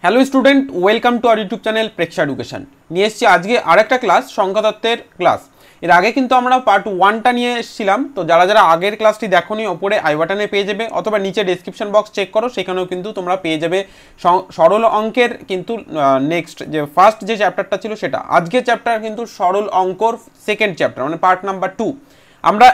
Hello student, welcome to our YouTube channel Preksha education. নিয়ে এসেছি আজকে আরেকটা ক্লাস, সংখ্যাতত্ত্বের ক্লাস। এর আগে কিন্তু আমরা পার্ট 1টা নিয়ে এসেছিলাম। তো যারা যারা আগের ক্লাসটি দেখোনি, ওপরে আই বাটনে পেয়ে যাবে, অথবা নিচে ডেসক্রিপশন বক্স চেক করো, সেখানেও কিন্তু তোমরা পেয়ে যাবে সরল অঙ্কের কিন্তু নেক্সট যে ফার্স্ট যে চ্যাপ্টারটা ছিল সেটা। আজকের চ্যাপ্টার কিন্তু সরল অঙ্কর সেকেন্ড চ্যাপ্টার, মানে পার্ট নাম্বার 2। আমরা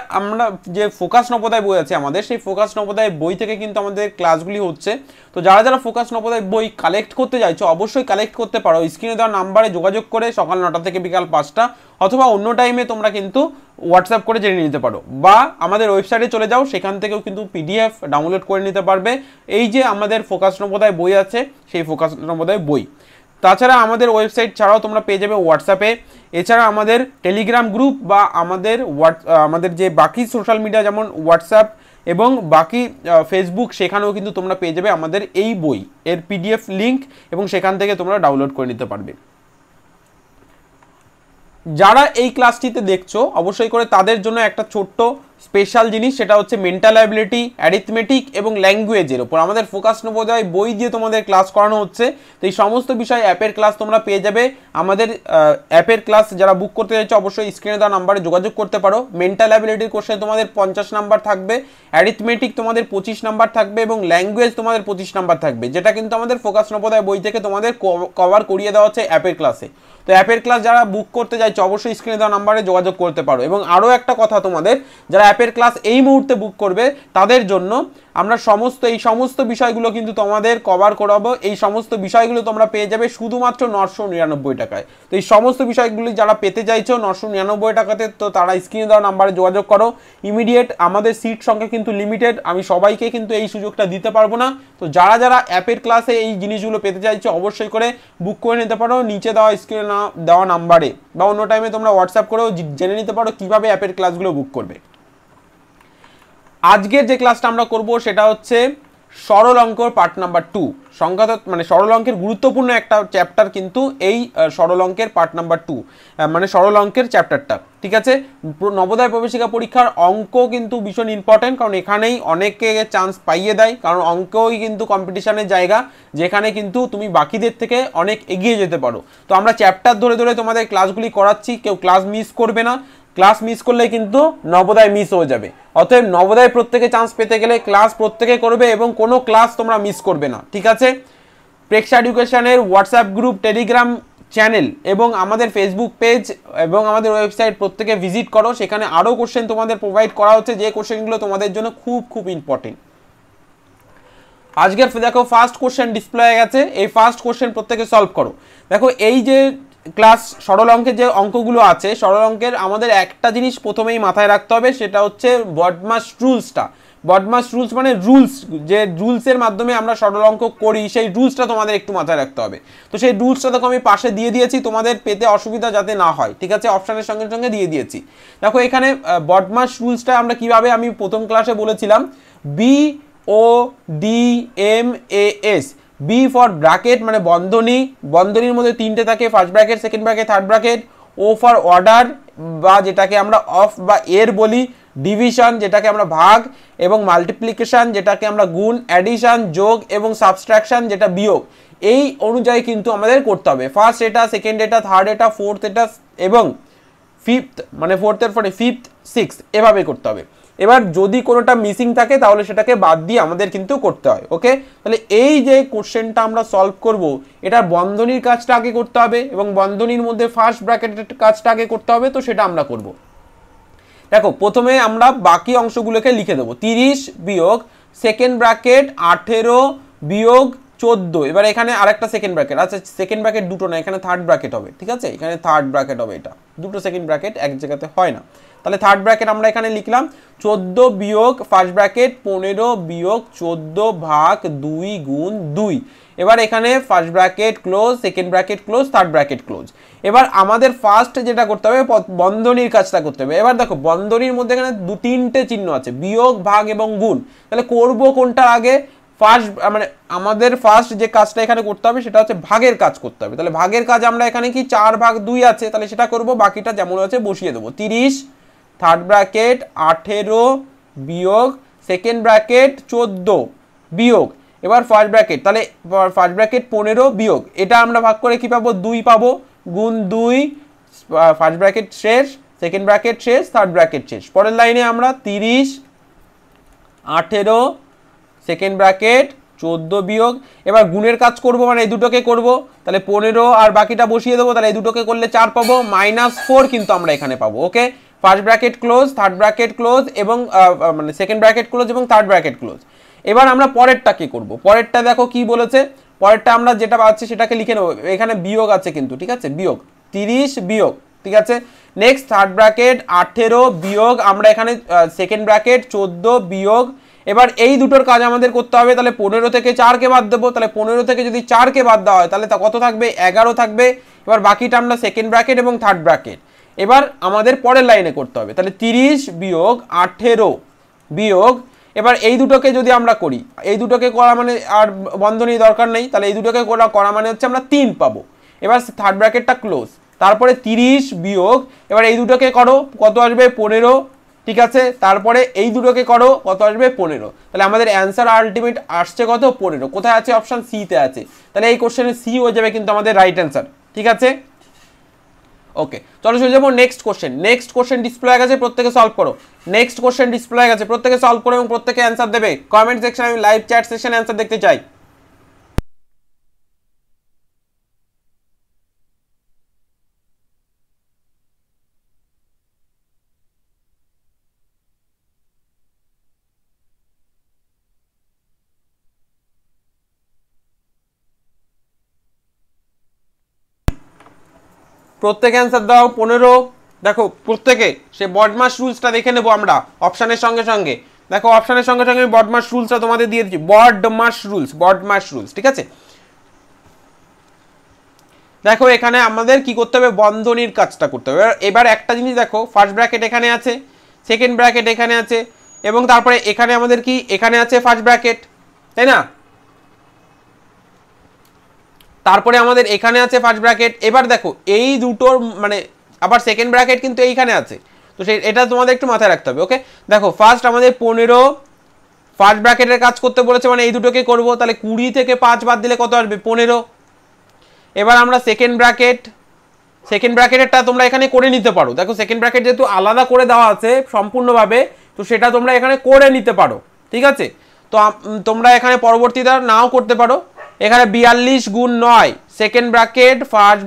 যে ফোকাস নবোদয় বই আছে আমাদের, সেই ফোকাস নবোদয় বই থেকে কিন্তু আমাদের ক্লাসগুলি হচ্ছে। তো যারা যারা ফোকাস নবোদয় বই কালেক্ট করতে চাইছো, অবশ্যই কালেক্ট করতে পারো স্ক্রিনে দেওয়া নাম্বারে যোগাযোগ করে, সকাল 9টা থেকে বিকাল 5টা, অথবা অন্য টাইমে তোমরা কিন্তু হোয়াটসঅ্যাপ করে জেনে নিতে পারো, বা আমাদের ওয়েবসাইটে চলে যাও, সেখান থেকেও কিন্তু পিডিএফ ডাউনলোড করে নিতে পারবে। এই যে আমাদের ফোকাস নবোদয় বই আছে, সেই ফোকাস নবোদয় বই। তাছাড়া আমাদের ওয়েবসাইট ছাড়াও তোমরা পেয়ে যাবে হোয়াটসঅ্যাপে, এছাড়া আমাদের টেলিগ্রাম গ্রুপ বা আমাদের যে বাকি সোশ্যাল মিডিয়া যেমন হোয়াটসঅ্যাপ এবং বাকি ফেসবুক, সেখানেও কিন্তু তোমরা পেয়ে যাবে আমাদের এই বই এর পিডিএফ লিঙ্ক, এবং সেখান থেকে তোমরা ডাউনলোড করে নিতে পারবে। যারা এই ক্লাসটিতে দেখছো, অবশ্যই করে তাদের জন্য একটা ছোট্ট স্পেশাল জিনিস, সেটা হচ্ছে মেন্টাল অ্যাবিলিটি, অ্যারিথমেটিক এবং ল্যাঙ্গুয়েজের ওপর আমাদের ফোকাস নবোদয় বই দিয়ে তোমাদের ক্লাস করানো হচ্ছে। তো এই সমস্ত বিষয় অ্যাপের ক্লাস তোমরা পেয়ে যাবে। আমাদের অ্যাপের ক্লাস যারা বুক করতে চাইছো, অবশ্যই স্ক্রিনে দেওয়া নাম্বারে যোগাযোগ করতে পারো। মেন্টাল অ্যাবিলিটির কোশ্চেন তোমাদের 50 নাম্বার থাকবে, অ্যারিথমেটিক তোমাদের 25 নাম্বার থাকবে, এবং ল্যাঙ্গুয়েজ তোমাদের 25 নাম্বার থাকবে, যেটা কিন্তু আমাদের ফোকাস নবোদয় বই থেকে তোমাদের কভার করিয়ে দেওয়া হচ্ছে অ্যাপের ক্লাসে। তো অ্যাপের ক্লাস যারা বুক করতে চাইছো, অবশ্যই স্ক্রিনে দেওয়া নাম্বারে যোগাযোগ করতে পারো। এবং আরও একটা কথা, তোমাদের যারা অ্যাপের ক্লাস এই মুহূর্তে বুক করবে, তাদের জন্য আমরা এই সমস্ত বিষয়গুলো কিন্তু তোমাদের কভার করাবো। এই সমস্ত বিষয়গুলো তোমরা পেয়ে যাবে শুধুমাত্র 999 টাকায়। তো এই সমস্ত বিষয়গুলি যারা পেতে চাইছো 999 টাকাতে, তো তারা স্ক্রিনে দেওয়া নাম্বারে যোগাযোগ করো ইমিডিয়েট। আমাদের সিট সংখ্যা কিন্তু লিমিটেড, আমি সবাইকে কিন্তু এই সুযোগটা দিতে পারবো না। তো যারা যারা অ্যাপের ক্লাসে এই জিনিসগুলো পেতে চাইছো, অবশ্যই করে বুক করে নিতে পারো নিচে দেওয়া স্ক্রিনে দেওয়া নাম্বারে, বা অন্য টাইমে তোমরা হোয়াটসঅ্যাপ করেও জেনে নিতে পারো কিভাবে অ্যাপের ক্লাসগুলো বুক করবে। আজকের যে ক্লাসটা আমরা করব সেটা হচ্ছে সরল অঙ্কর পার্ট নাম্বার 2। মানে সরল অঙ্কের গুরুত্বপূর্ণ একটা চ্যাপ্টার কিন্তু এই সরল অঙ্কের পার্ট নাম্বার 2, মানে সরল অঙ্কের চ্যাপ্টারটা। ঠিক আছে, নবোদয় প্রবেশিকা পরীক্ষার অঙ্ক কিন্তু ভীষণ ইম্পর্টেন্ট, কারণ এখানেই অনেকে চান্স পাইয়ে দেয়। কারণ অঙ্কই কিন্তু কম্পিটিশনের জায়গা, যেখানে কিন্তু তুমি বাকিদের থেকে অনেক এগিয়ে যেতে পারো। তো আমরা চ্যাপ্টার ধরে ধরে তোমাদের ক্লাসগুলি করাচ্ছি, কেউ ক্লাস মিস করবে না। ক্লাস মিস করলে কিন্তু নবোদয় মিস হয়ে যাবে। অতএব নবোদয় প্রত্যেকে চান্স পেতে গেলে ক্লাস প্রত্যেকে করবে, এবং কোনো ক্লাস তোমরা মিস করবে না। ঠিক আছে, প্রেক্ষা এডুকেশনের হোয়াটসঅ্যাপ গ্রুপ, টেলিগ্রাম চ্যানেল এবং আমাদের ফেসবুক পেজ এবং আমাদের ওয়েবসাইট প্রত্যেকে ভিজিট করো। সেখানে আরও কোশ্চেন তোমাদের প্রোভাইড করা হচ্ছে, যে কোশ্চেনগুলো তোমাদের জন্য খুব খুব ইম্পর্টেন্ট। আজকের দেখো ফার্স্ট কোশ্চেন ডিসপ্লে হয়ে গেছে, এই ফার্স্ট কোশ্চেন প্রত্যেকে সলভ করো। দেখো এই যে ক্লাস সরল অঙ্কের যে অঙ্কগুলো আছে, সরল অঙ্কের আমাদের একটা জিনিস প্রথমেই মাথায় রাখতে হবে, সেটা হচ্ছে বডমাস রুলসটা। বডমাস রুলস মানে রুলস, যে রুলসের মাধ্যমে আমরা সরল অঙ্ক করি, সেই রুলসটা তোমাদের একটু মাথায় রাখতে হবে। তো সেই রুলসটা দেখো আমি পাশে দিয়ে দিয়েছি, তোমাদের পেতে অসুবিধা যাতে না হয়। ঠিক আছে, অপশানের সঙ্গে সঙ্গে দিয়ে দিয়েছি। দেখো এখানে বডমাস রুলসটা আমরা কিভাবে, আমি প্রথম ক্লাসে বলেছিলাম, BODMAS, বি ফর ব্র্যাকেট মানে বন্ধনী, বন্ধনীর মধ্যে 3টে থাকে, first bracket, second bracket, third bracket. O for order, বা যেটাকে আমরা অফ বা এর বলি, ডিভিশন যেটাকে আমরা ভাগ, এবং মাল্টিপ্লিকেশন যেটাকে আমরা গুণ, অ্যাডিশন যোগ, এবং সাবস্ট্রাকশন যেটা বিয়োগ। এই অনুযায়ী কিন্তু আমাদের করতে হবে। ফার্স্ট এটা, সেকেন্ড এটা, থার্ড এটা, ফোর্থ এটা, এবং ফিফথ মানে ফোর্থের পরে ফিফথ, সিক্সথ, এভাবে করতে হবে। এবার যদি কোনোটা মিসিং থাকে তাহলে সেটাকে বাদ দিয়ে আমাদের কিন্তু করতে হয়। ওকে, তাহলে এই যে কোশ্চেনটা আমরা সলভ করব, এটার বন্ধনীর কাজটা আগে করতে হবে, এবং বন্ধনীর মধ্যে ফার্স্ট ব্র্যাকেটের কাজটা আগে করতে হবে। তো সেটা আমরা করব। দেখো প্রথমে আমরা বাকি অংশগুলোকে লিখে দেবো। 30 বিয়োগ সেকেন্ড ব্র্যাকেট 18 বিয়োগ 14। এবার এখানে আরেকটা সেকেন্ড ব্র্যাকেট, আচ্ছা সেকেন্ড ব্র্যাকেট দুটো না, এখানে থার্ড ব্র্যাকেট হবে। ঠিক আছে, এখানে থার্ড ব্র্যাকেট হবে, এটা দুটো সেকেন্ড ব্র্যাকেট এক জায়গাতে হয় না। তাহলে থার্ড ব্র্যাকেট আমরা এখানে লিখলাম 14 বিয়োগ ফার্স্ট ব্র্যাকেট 15 বিয়োগ 14 ভাগ 2 গুণ 2। এবার এখানে first bracket close, second bracket close, third bracket close. এবার আমাদের ফার্স্ট যেটা করতে হবে, বন্ধনীর কাজটা করতে হবে। এবার দেখো বন্ধনীর মধ্যে এখানে 2-3টে চিহ্ন আছে, বিয়োগ, ভাগ এবং গুণ। তাহলে করব কোনটা আগে? ফার্স্ট মানে আমাদের ফার্স্ট যে কাজটা এখানে করতে হবে সেটা হচ্ছে ভাগের কাজ করতে হবে। তাহলে ভাগের কাজ আমরা এখানে কি 4 ভাগ 2 আছে, তাহলে সেটা করব, বাকিটা যেমন আছে বসিয়ে দেবো। 30 থার্ড ব্র্যাকেট 18 বিয়োগ সেকেন্ড ব্র্যাকেট 14 বিয়োগ এবার ফার্স্ট ব্র্যাকেট, তাহলে ফার্স্ট ব্র্যাকেট 15 বিয়োগ, এটা আমরা ভাগ করে কি পাবো 2 পাবো, গুণ 2, ফার্স্ট ব্র্যাকেট শেষ, সেকেন্ড ব্র্যাকেট শেষ, থার্ড ব্র্যাকেট শেষ। পরের লাইনে আমরা 30 18 সেকেন্ড ব্র্যাকেট 14 বিয়োগ, এবার গুণের কাজ করব মানে এই দুটোকে করব, তাহলে 15 আর বাকিটা বসিয়ে দেবো, তাহলে এই দুটোকে করলে 4 পাবো, -4 কিন্তু আমরা এখানে পাবো। Okay, first bracket close, third bracket close এবং মানে সেকেন্ড ব্র্যাকেট ক্লোজ এবং থার্ড ব্র্যাকেট ক্লোজ। এবার আমরা পরেরটা কি করব, পরেরটা দেখো কি বলেছে, পরেরটা আমরা যেটা পাচ্ছি সেটাকে লিখে নেবো, এখানে বিয়োগ আছে কিন্তু, ঠিক আছে, বিয়োগ 30 বিয়োগ, ঠিক আছে। নেক্সট থার্ড ব্র্যাকেট 18 বিয়োগ, আমরা এখানে সেকেন্ড ব্র্যাকেট 14 বিয়োগ। এবার এই দুটোর কাজ আমাদের করতে হবে, তাহলে 15 থেকে 4কে বাদ দেবো, তাহলে 15 থেকে যদি 4কে বাদ দেওয়া হয় তাহলে তা কত থাকবে 11 থাকবে। এবার বাকিটা আমরা সেকেন্ড ব্র্যাকেট এবং থার্ড ব্র্যাকেট। এবার আমাদের পরের লাইনে করতে হবে, তাহলে 30 বিয়োগ 18 বিয়োগ, এবার এই দুটোকে যদি আমরা করি, এই দুটোকে করা মানে আর বন্ধনী দরকার নেই, তাহলে এই দুটোকে করা মানে হচ্ছে আমরা 3 পাবো। এবার থার্ড ব্র্যাকেটটা ক্লোজ, তারপরে 30 বিয়োগ, এবার এই দুটোকে করো কত আসবে 15, ঠিক আছে, তারপরে এই দুটোকে করো কত আসবে 15, তাহলে আমাদের অ্যান্সার আলটিমেট আসছে কত 15। কোথায় আছে, অপশন সি তে আছে, তাহলে এই কোশ্চেনে সি হয়ে যাবে কিন্তু আমাদের রাইট অ্যান্সার, ঠিক আছে। ওকে, চলো চলে যাবো next question. Next question display হয়ে গেছে, প্রত্যেকে সলভ করো। নেক্সট কোশ্চেন ডিসপ্লে হয়ে গেছে, প্রত্যেকে সলভ করো এবং প্রত্যেকে অ্যান্সার দেবে কমেন্ট সেকশনে, আমি লাইভ চ্যাট সেশনে অ্যান্সার দেখতে চাই। প্রত্যেকে অ্যান্সার দাও 15। দেখো প্রত্যেকে সে বডমাস রুলসটা দেখে নেবো আমরা অপশানের সঙ্গে সঙ্গে। দেখো অপশানের সঙ্গে সঙ্গে আমি বডমাস রুলসটা তোমাদের দিয়ে দিচ্ছি, বডমাস রুলস, ঠিক আছে। দেখো এখানে আমাদের কি করতে হবে, বন্ধনীর কাজটা করতে হবে। এবার একটা জিনিস দেখো, ফার্স্ট ব্র্যাকেট এখানে আছে, সেকেন্ড ব্র্যাকেট এখানে আছে, এবং তারপরে এখানে আমাদের কি এখানে আছে ফার্স্ট ব্র্যাকেট, তাই না, তারপরে আমাদের এখানে আছে ফার্স্ট ব্র্যাকেট। এবার দেখো এই দুটোর মানে আবার সেকেন্ড ব্র্যাকেট কিন্তু এইখানে আছে, তো এটা তোমাদের একটু মাথায় রাখতে হবে। ওকে, দেখো ফার্স্ট আমাদের 15 ফার্স্ট ব্র্যাকেটের কাজ করতে বলেছে মানে এই দুটোকে করব, তাহলে 20 থেকে 5 বাদ দিলে কত আসবে 15। এবার আমরা সেকেন্ড ব্র্যাকেটেরটা তোমরা এখানে করে নিতে পারো। দেখো সেকেন্ড ব্র্যাকেট যেহেতু আলাদা করে দেওয়া আছে সম্পূর্ণভাবে, তো সেটা তোমরা এখানে করে নিতে পারো, ঠিক আছে। তো তোমরা এখানে পরবর্তীটা নাও করতে পারো। এখানে 42 গুণ 9 সেকেন্ড ব্র্যাকেট ফার্স্ট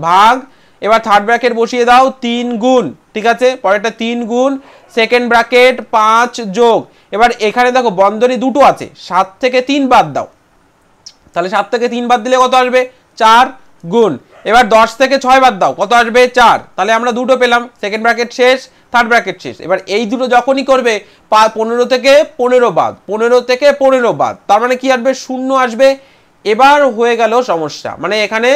ভাগ, এবার থার্ড ব্র্যাকেট বসিয়ে দাও 3 গুণ, ঠিক আছে, পরেরটা 3 গুণ সেকেন্ড ব্র্যাকেট 5 যোগ, এবার এখানে দেখো বন্ধনী দুটো আছে, 7 থেকে 3 বাদ দাও, তাহলে 7 থেকে 3 বাদ দিলে কত আসবে 4 গুণ, এবার 10 থেকে 6 বাদ দাও কত আসবে 4, তাহলে আমরা দুটো পেলাম, সেকেন্ড ব্র্যাকেট শেষ, থার্ড ব্র্যাকেট শেষ। এবার এই দুটো যখনই করবে 15 থেকে 15 বাদ, 15 থেকে 15 বাদ, তার মানে কি আসবে 0 আসবে। এবার হয়ে গেল সমস্যা, মানে এখানে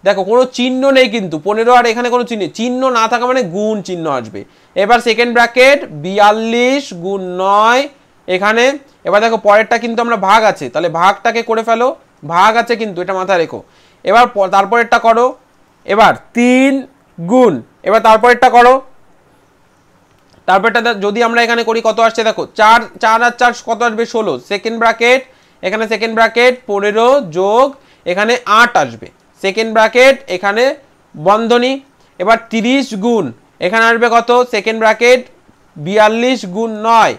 দেখো কোনো চিহ্ন নেই কিন্তু 15 আর এখানে কোনো চিহ্ন না থাকা মানে গুণ চিহ্ন আসবে। এবার সেকেন্ড ব্র্যাকেট 42 গুণ 9 এখানে, এবার দেখো পরেরটা কিন্তু আমরা ভাগ আছে, তাহলে ভাগটাকে করে ফেলো, ভাগ আছে কিন্তু এটা মাথায় রেখো। এবার তারপরেরটা করো, এবার 3 গুণ, এবার তারপরেরটা করো, তারপরটা যদি আমরা এখানে করি কত আসছে দেখো 4 আর 4 কত আসবে 16, সেকেন্ড ব্র্যাকেট এখানে সেকেন্ড ব্র্যাকেট 15 যোগ এখানে 8 আসবে, সেকেন্ড ব্র্যাকেট এখানে বন্ধনী, এবার 30 গুণ এখানে আসবে কত সেকেন্ড ব্র্যাকেট 42 গুণ 9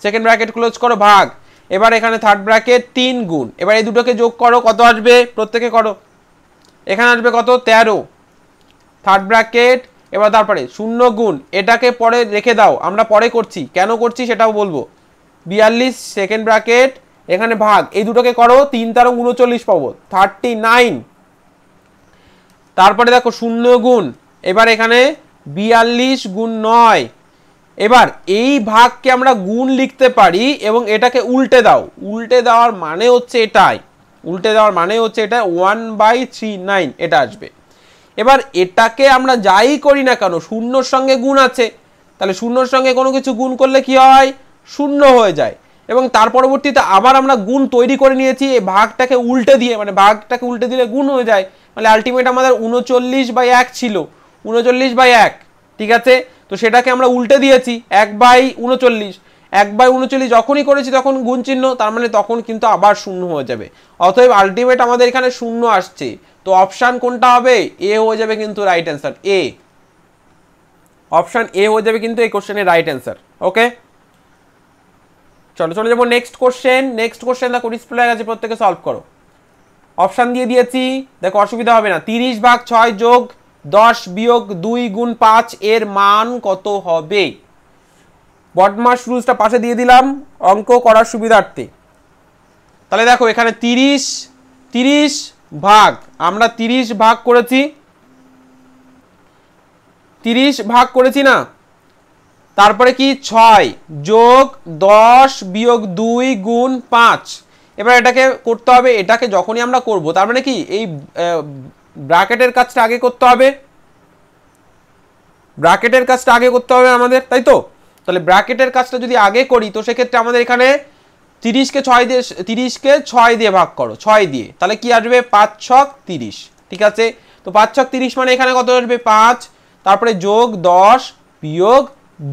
সেকেন্ড ব্র্যাকেট ক্লোজ করো ভাগ, এবার এখানে থার্ড ব্র্যাকেট 3 গুণ, এবার এই দুটোকে যোগ করো কত আসবে প্রত্যেকে করো, এখানে আসবে কত 13 থার্ড ব্র্যাকেট, এবার তারপরে 0 গুণ এটাকে পরে রেখে দাও, আমরা পরে করছি কেন করছি সেটাও বলবো, 42 সেকেন্ড ব্র্যাকেট এখানে ভাগ, এই দুটোকে করো 3 × 39 পাবো 39, তারপরে দেখো 0 গুণ, এবার এখানে 42 গুণ 9, এবার এই ভাগকে আমরা গুণ লিখতে পারি এবং এটাকে উল্টে দাও, উল্টে দেওয়ার মানে হচ্ছে এটাই, উল্টে দেওয়ার মানে হচ্ছে এটা 1/39 এটা আসবে। এবার এটাকে আমরা যাই করি না কেন শূন্যর সঙ্গে গুণ আছে, তাহলে শূন্যর সঙ্গে কোনো কিছু গুণ করলে কি হয় 0 হয়ে যায়, এবং তার পরবর্তীতে আবার আমরা গুণ তৈরি করে নিয়েছি এই ভাগটাকে উল্টে দিয়ে, মানে ভাগটাকে উল্টে দিলে গুণ হয়ে যায়, মানে আলটিমেট আমাদের 39/1 ছিল, 39/1, ঠিক আছে, তো সেটাকে আমরা উল্টে দিয়েছি 1/39, 1/39 যখনই করেছি তখন গুণ চিহ্ন, তার মানে তখন কিন্তু আবার শূন্য হয়ে যাবে। অতএব আলটিমেট আমাদের এখানে শূন্য আসছে, তো অপশান কোনটা হবে? এ হয়ে যাবে কিন্তু right answer, A. Option A হয়ে যাবে কিন্তু এই কোশ্চেনের রাইট অ্যান্সার। ওকে, চলো চলে যাবো নেক্সট কোশ্চেন। নেক্সট কোশ্চেন দেখো ডিসপ্লে হয়ে গেছে, প্রত্যেকে সলভ করো। অপশান দিয়ে দিয়েছি, দেখো অসুবিধা হবে না। 30/6 যোগ 10 বিয়োগ 2 গুণ 5 এর মান কত হবে? বডমাস রুলসটা পাশে দিয়ে দিলাম অঙ্ক করার সুবিধার্থে। তাহলে দেখো এখানে 30 ভাগ, আমরা 30 ভাগ করেছি, 30 ভাগ করেছি না, তারপরে কি 6 যোগ 10 বিয়োগ 2 গুণ 5। এবার এটাকে করতে হবে, এটাকে যখনই আমরা করব তার মানে কি এই ব্র্যাকেটের কাজটা আগে করতে হবে, ব্র্যাকেটের কাজটা আগে করতে হবে আমাদের, তাই তো? তাহলে ব্র্যাকেটের কাজটা যদি আগে করি তো সেক্ষেত্রে আমাদের এখানে 30কে 6 দিয়ে ভাগ করো, 6 দিয়ে, তাহলে কি আসবে 5 ছক 30। ঠিক আছে, তো 5 ছক 30 মানে এখানে কত আসবে 5, তারপরে যোগ 10 বিয়োগ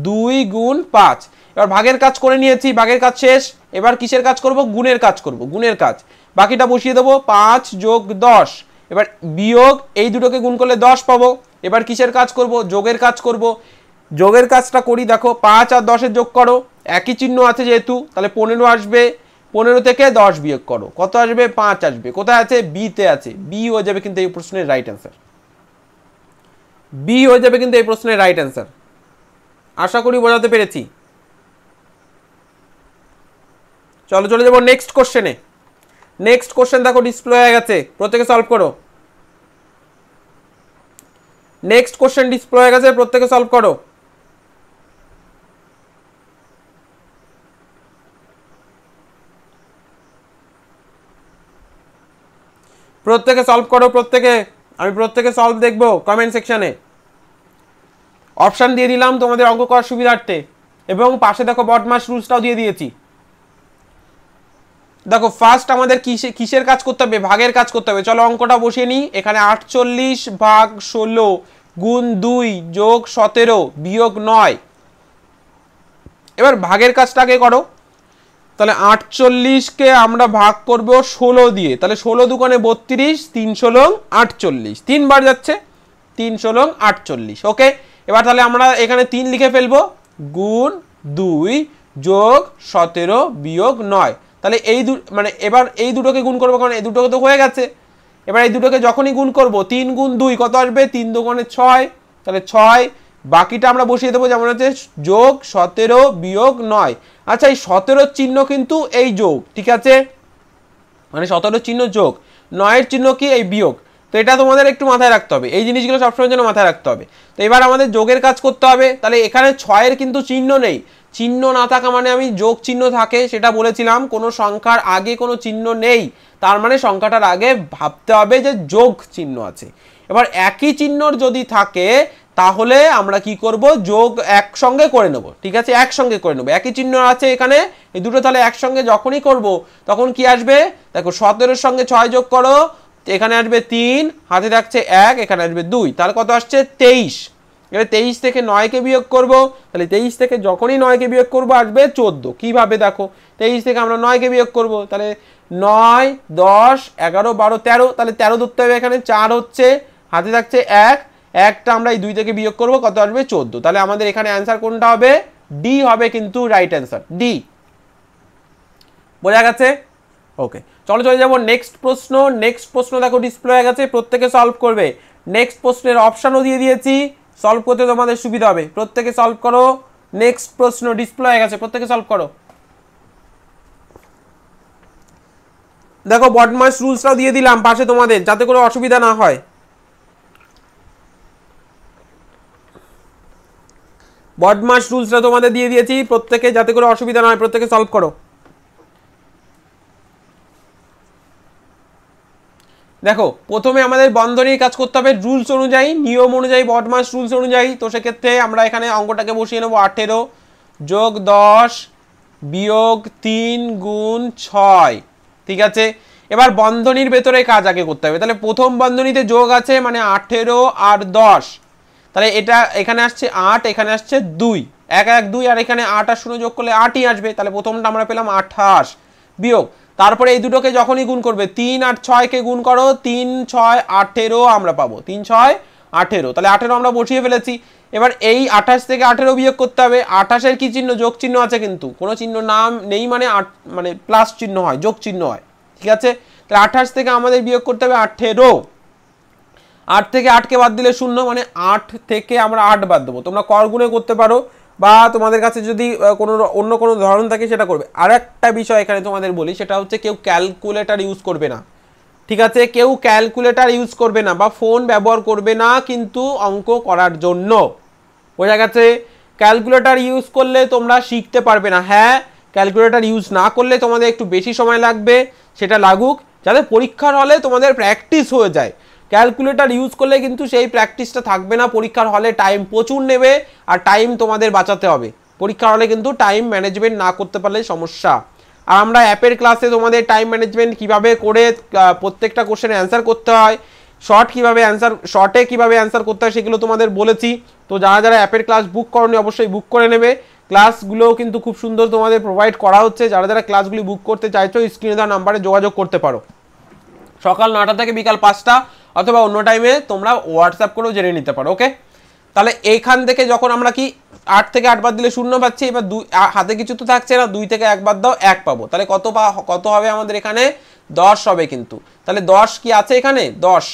2 গুণ 5। এবার ভাগের কাজ করে নিয়েছি, ভাগের কাজ শেষ। এবার কিসের কাজ করব? গুণের কাজ করব, গুণের কাজ। বাকিটা বসিয়ে দেবো, 5 যোগ 10, এবার বিয়োগ এই দুটোকে গুণ করলে 10 পাবো। এবার কিসের কাজ করব? যোগের কাজ করব। যোগের কাজটা করি, দেখো 5 আর 10 যোগ করো, একই চিহ্ন আছে যেহেতু, তাহলে 15 আসবে। 15 থেকে 10 বিয়োগ করো, কত আসবে? 5 আসবে। কোথায় আছে? বি তে আছে। বি হয়ে যাবে কিন্তু এই প্রশ্নের রাইট অ্যান্সার, বি হয়ে যাবে কিন্তু এই প্রশ্নের রাইট অ্যান্সার। আশা করি বোঝাতে পেরেছি। চলো চলে যাবো নেক্সট কোশ্চেনে। নেক্সট কোশ্চেন দেখো ডিসপ্লে হয়ে গেছে, প্রত্যেকে সলভ করো। নেক্সট কোশ্চেন ডিসপ্লে হয়ে গেছে, প্রত্যেকে সলভ করো। প্রত্যেকে সলভ করো, প্রত্যেকে, আমি প্রত্যেকে সলভ দেখবো কমেন্ট সেকশনে। অপশান দিয়ে দিলাম তোমাদের অঙ্ক করার সুবিধার্থে, এবং পাশে দেখো বডমাস রুলসটাও দিয়ে দিয়েছি। দেখো ফার্স্ট আমাদের কিসের কাজ করতে হবে? ভাগের কাজ করতে হবে। চলো অঙ্কটা বসিয়ে নিই। এখানে 48/16 গুণ 2 যোগ 17 বিয়োগ 9। এবার ভাগের কাজটা আগে করো। তাহলে 48কে আমরা ভাগ করব 16 দিয়ে, তাহলে 16 দুগুণে 32, 3 ষোলং 48, 3 বার যাচ্ছে, 3 ষোলং 48। ওকে, এবার তাহলে আমরা এখানে 3 লিখে ফেলবো, গুণ 2 যোগ 17 বিয়োগ 9। তাহলে এই মানে এবার এই দুটোকে গুণ করবো, কারণ এই দুটোকে তো হয়ে গেছে। এবার এই দুটোকে যখনই গুণ করব, 3 গুণ 2 কত আসবে? 3 দুগুণে 6, তাহলে 6। বাকিটা আমরা বসিয়ে দেবো যেমন হচ্ছে যোগ 17 বিয়োগ 9। আচ্ছা, এই 17 চিহ্ন কিন্তু এই যোগ, ঠিক আছে, মানে 17 চিহ্ন যোগ, 9 চিহ্ন কি? এই বিয়োগ। তো এটা তোমাদের একটু মাথায় রাখতে হবে, এই জিনিসগুলো সবসময় জন্য মাথায় রাখতে হবে। তো এবার আমাদের যোগের কাজ করতে হবে। তাহলে এখানে 6-এর কিন্তু চিহ্ন নেই, চিহ্ন না থাকা মানে আমি যোগ চিহ্ন থাকে সেটা বলেছিলাম, কোনো সংখ্যার আগে কোনো চিহ্ন নেই, তার মানে সংখ্যাটার আগে ভাবতে হবে যে যোগ চিহ্ন আছে। এবার একই চিহ্নর যদি থাকে তাহলে আমরা কি করব? যোগ একসঙ্গে করে নেব, ঠিক আছে, একসঙ্গে করে নেব। একই চিহ্ন আছে এখানে, এই দুটো তাহলে একসঙ্গে যখনই করব তখন কি আসবে? দেখো 17-এর সঙ্গে 6 যোগ করো, এখানে আসবে 3, হাতে থাকছে 1, এখানে আসবে 2, তাহলে কত আসছে? 23। এবার 23 থেকে 9কে বিয়োগ করব, তাহলে 23 থেকে যখনই 9কে বিয়োগ করব আসবে 14। কিভাবে? দেখো 23 থেকে আমরা 9কে বিয়োগ করব, তাহলে 9, 10, 11, 12, 13, তাহলে 13 ধরতে হবে, এখানে 4 হচ্ছে, হাতে থাকছে 1, একটা আমরা এই 2 থেকে বিয়োগ করব, কত আসবে? 14। তাহলে আমাদের এখানে অ্যান্সার কোনটা হবে? ডি হবে কিন্তু রাইট অ্যান্সার, ডি। বোঝা গেছে? ওকে, চলো চলে যাবো নেক্সট প্রশ্ন। নেক্সট প্রশ্ন দেখো ডিসপ্লে হয়ে গেছে, প্রত্যেকে সলভ করবে। নেক্সট প্রশ্নের অপশানও দিয়ে দিয়েছি, সলভ করতে তোমাদের সুবিধা হবে। প্রত্যেকে সলভ করো। নেক্সট প্রশ্ন ডিসপ্লে হয়ে গেছে, প্রত্যেকে সলভ করো। দেখো বডমাস রুলসটাও দিয়ে দিলাম পাশে তোমাদের, যাতে করে অসুবিধা না হয়। বডমাস রুলসটা তোমাদের দিয়ে দিয়েছি, প্রত্যেকে যাতে করে অসুবিধা না হয়, প্রত্যেকে সলভ করো। দেখো প্রথমে আমাদের বন্ধনীর কাজ করতে হবে রুলস অনুযায়ী, নিয়ম অনুযায়ী, বডমাস রুলস অনুযায়ী। তো সেক্ষেত্রে আমরা এখানে অঙ্কটাকে বসিয়ে নেবো, 18 যোগ 10 বিয়োগ 3 গুণ 6, ঠিক আছে। এবার বন্ধনীর ভেতরে কাজ আগে করতে হবে। তাহলে প্রথম বন্ধনীতে যোগ আছে মানে 18 আর 10, তাহলে এটা এখানে আসছে 8, এখানে আসছে 2, 1 1 2 আর এখানে 8 আর 0 যোগ করলে 8ই আসবে, তাহলে প্রথমটা আমরা পেলাম 28 বিয়োগ, তারপরে এই দুটোকে যখনই গুণ করবে 3 আর 6 কে গুণ করো, 3 6 18 আমরা পাবো, 3 6 18, তাহলে 18 আমরা বসিয়ে ফেলেছি। এবার এই 28 থেকে 18 বিয়োগ করতে হবে। 28 এর কি চিহ্ন? যোগ চিহ্ন আছে, কিন্তু কোনো চিহ্ন নাম নেই মানে মানে প্লাস চিহ্ন হয়, যোগ চিহ্ন হয়, ঠিক আছে। তাহলে 28 থেকে আমাদের বিয়োগ করতে হবে 18, 8 থেকে 8কে বাদ দিলে 0, মানে 8 থেকে আমরা 8 বাদ দেবো। তোমরা কর গুণে করতে পারো বা তোমাদের কাছে যদি কোনো অন্য কোনো ধরন থাকে সেটা করবে। আর একটা বিষয় এখানে তোমাদের বলি, সেটা হচ্ছে কেউ ক্যালকুলেটর ইউজ করবে না, ঠিক আছে। কেউ ক্যালকুলেটর ইউজ করবে না বা ফোন ব্যবহার করবে না কিন্তু অঙ্ক করার জন্য, বোঝা গেছে। ক্যালকুলেটর ইউজ করলে তোমরা শিখতে পারবে না। হ্যাঁ, ক্যালকুলেটর ইউজ না করলে তোমাদের একটু বেশি সময় লাগবে, সেটা লাগুক, যাতে পরীক্ষার হলে তোমাদের প্র্যাকটিস হয়ে যায়। ক্যালকুলেটর ইউজ করলে কিন্তু সেই প্র্যাকটিসটা থাকবে না, পরীক্ষার হলে টাইম প্রচুর নেবে আর টাইম তোমাদের বাঁচাতে হবে। পরীক্ষার হলে কিন্তু টাইম ম্যানেজমেন্ট না করতে পারলে সমস্যা। আর আমরা অ্যাপের ক্লাসে তোমাদের টাইম ম্যানেজমেন্ট কীভাবে করে প্রত্যেকটা কোশ্চেনের অ্যান্সার করতে হয়, শর্টে কীভাবে অ্যান্সার করতে হয় সেগুলো তোমাদের বলেছি। তো যারা যারা অ্যাপের ক্লাস বুক করনি অবশ্যই বুক করে নেবে। ক্লাসগুলোও কিন্তু খুব সুন্দর তোমাদের প্রোভাইড করা হচ্ছে। যারা যারা ক্লাসগুলি বুক করতে চাইছো স্ক্রিনে দেওয়া নাম্বারে যোগাযোগ করতে পারো। সকাল 9টা থেকে বিকাল 5টা অথবা অন্য টাইমে তোমরা হোয়াটসঅ্যাপ করেও জেনে নিতে পারো, ওকে। তাহলে এইখান থেকে যখন আমরা কি 8 থেকে 8 বাদ দিলে 0 পাচ্ছি, এবার হাতে কিছু তো থাকছে না, 2 থেকে 1 বাদ দাও 1 পাবো, তাহলে কত হবে আমাদের এখানে? 10 হবে কিন্তু। তাহলে 10 কি আছে এখানে? 10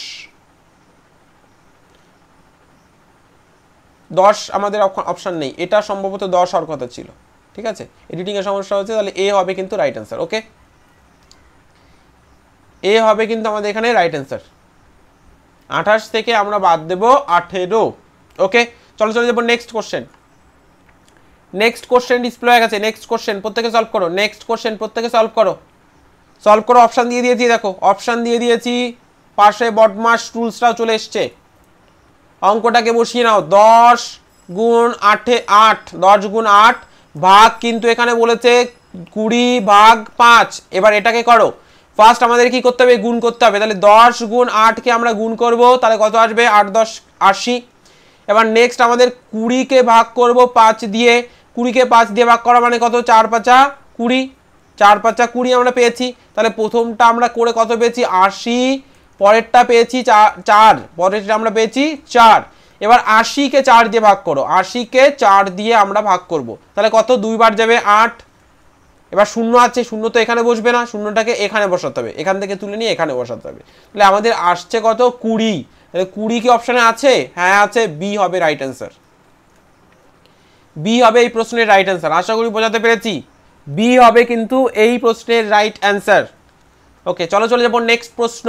আমাদের অপশন নেই, এটা সম্ভবত 10 হওয়ার কথা ছিল, ঠিক আছে। এডিটিংয়ের সমস্যা হচ্ছে, তাহলে এ হবে কিন্তু রাইট অ্যান্সার, ওকে। এ হবে কিন্তু আমাদের এখানে রাইট অ্যান্সার। 28 থেকে আমরা বাদ দেব 18, ওকে। চলো চলে যাবো next question. Next question display হয়ে গেছে। নেক্সট কোশ্চেন প্রত্যেকে সলভ করো। নেক্সট কোশ্চেন প্রত্যেকে সলভ করো। অপশান দিয়ে দিয়েছি, দেখো অপশান দিয়ে দিয়েছি, পাশে বদমাস টুলসটাও চলে এসছে। অঙ্কটাকে বসিয়ে নাও। 10 গুণ 8, 10 গুণ 8 ভাগ, কিন্তু এখানে বলেছে 20 ভাগ 5। এবার এটাকে করো। ফার্স্ট আমাদের কি করতে হবে? গুণ করতে হবে। তাহলে 10 গুণ 8কে আমরা গুণ করব, তাহলে কত আসবে? 8 10 80। এবার নেক্সট আমাদের 20কে ভাগ করব 5 দিয়ে। 20কে 5 দিয়ে ভাগ করা মানে কত? 4 5 20, 4 5 20 আমরা পেয়েছি। তাহলে প্রথমটা আমরা করে কত পেয়েছি? 80, পরেরটা পেয়েছি 4, পরেরটা আমরা পেয়েছি 4। এবার 80কে 4 দিয়ে ভাগ করো, 80কে 4 দিয়ে আমরা ভাগ করব, তাহলে কত? 2 বার যাবে 8। এবার 0 আছে, 0 তো এখানে বসবে না, 0টাকে এখানে বসাতে হবে, এখান থেকে তুলে নিয়ে এখানে বসাতে হবে। তাহলে আমাদের আসছে কত? 20। তাহলে 20 কি অপশানে আছে? হ্যাঁ আছে, বি হবে রাইট অ্যান্সার। বি হবে এই প্রশ্নের রাইট অ্যান্সার। আশা করি বোঝাতে পেরেছি। বি হবে কিন্তু এই প্রশ্নের রাইট অ্যান্সার, ওকে। চলো চলে যাবো নেক্সট প্রশ্ন।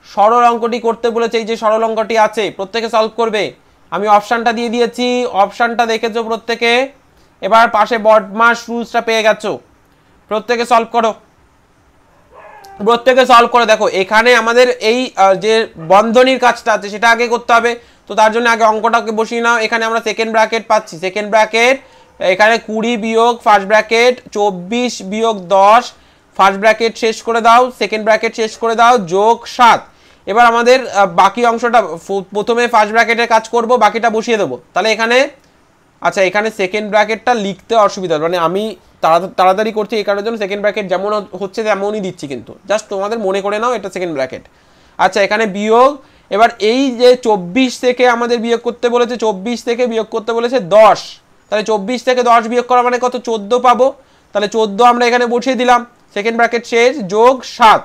সরল অঙ্কটি করতে বলেছে, এই যে সরল অঙ্কটি আছে প্রত্যেকে সলভ করবে। আমি অপশানটা দিয়ে দিয়েছি, অপশানটা দেখেছো প্রত্যেকে। এবার পাশে বদমাস রুলসটা পেয়ে গেছো, প্রত্যেকে সলভ করো। প্রত্যেকে সলভ করে দেখো, এখানে আমাদের এই যে বন্ধনীর কাজটা আছে সেটা আগে করতে হবে। তো তার জন্য আগে অঙ্কটাকে বসিয়ে নাও। এখানে আমরা সেকেন্ড ব্র্যাকেট পাচ্ছি, সেকেন্ড ব্র্যাকেট এখানে 20 বিয়োগ ফার্স্ট ব্র্যাকেট 24 বিয়োগ 10, ফার্স্ট ব্র্যাকেট শেষ করে দাও, সেকেন্ড ব্র্যাকেট শেষ করে দাও, যোগ 7। এবার আমাদের বাকি অংশটা প্রথমে ফার্স্ট ব্র্যাকেটের কাজ করব, বাকিটা বসিয়ে দেবো। তাহলে এখানে আচ্ছা, এখানে সেকেন্ড ব্র্যাকেটটা লিখতে অসুবিধা, মানে আমি তাড়াতাড়ি করছি এই কারণের জন্য সেকেন্ড ব্র্যাকেট যেমন হচ্ছে তেমনই দিচ্ছি, কিন্তু জাস্ট তোমাদের মনে করে নাও এটা সেকেন্ড ব্র্যাকেট। আচ্ছা, এখানে বিয়োগ। এবার এই যে 24 থেকে আমাদের বিয়োগ করতে বলেছে, 24 থেকে বিয়োগ করতে বলেছে 10, তাহলে 24 থেকে 10 বিয়োগ করা মানে কত? 14 পাবো। তাহলে 14 আমরা এখানে বসিয়ে দিলাম, সেকেন্ড ব্র্যাকেট শেষ, যোগ 7।